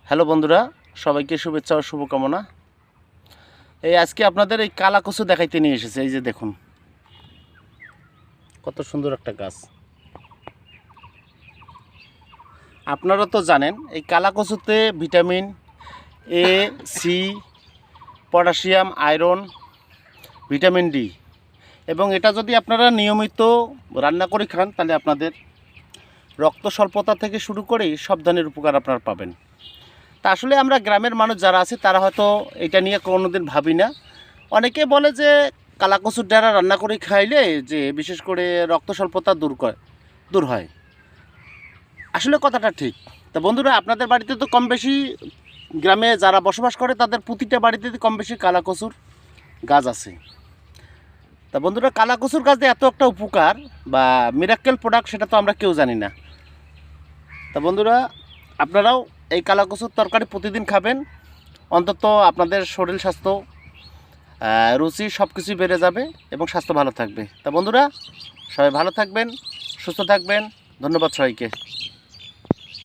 Hello বন্ধুরা, সবাইকে শুভেচ্ছা ও শুভকামনা। এই আজকে আপনাদের এই কালা কচু দেখাইতে নিয়ে এসেছে। এই যে দেখুন কত সুন্দর একটা গাছ। আপনারা তো জানেন এই কালা কচুতে vitamin A, C, potassium, iron, vitamin D, এবং এটা যদি আপনারা নিয়মিত রান্না করে খান তাহলে আপনাদের রক্ত স্বল্পতা থেকে শুরু করে সব ধরনের উপকার আপনারা পাবেন। তা আসলে আমরা গ্রামের মানুষ যারা আছে তারা হয়তো এটা নিয়ে কোনোদিন ভাবি না। অনেকে বলে যে কালা কচুর ডাঁটা রান্না করে খাইলে যে বিশেষ করে রক্ত স্বল্পতা দূর হয়। আসলে কথাটা ঠিক। তা বন্ধুরা, আপনাদের বাড়িতে তো কম বেশি, গ্রামে যারা বসবাস করে তাদের প্রতিটা বাড়িতে কম বেশি কালা কচুর গাছ আছে। তা বন্ধুরা, কালা কচুর গাছ দিয়ে এত একটা উপকার বা মিরাক্কেল প্রোডাক্ট সেটা তো আমরা কেউ জানি না। তা বন্ধুরা, আপনারাও এই কালা কচুর তরকারি প্রতিদিন খাবেন, অন্তত আপনাদের শরীর স্বাস্থ্য রুচি সব কিছুই বেড়ে যাবে এবং স্বাস্থ্য ভালো থাকবে। তা বন্ধুরা, সবাই ভালো থাকবেন, সুস্থ থাকবেন। ধন্যবাদ সবাইকে।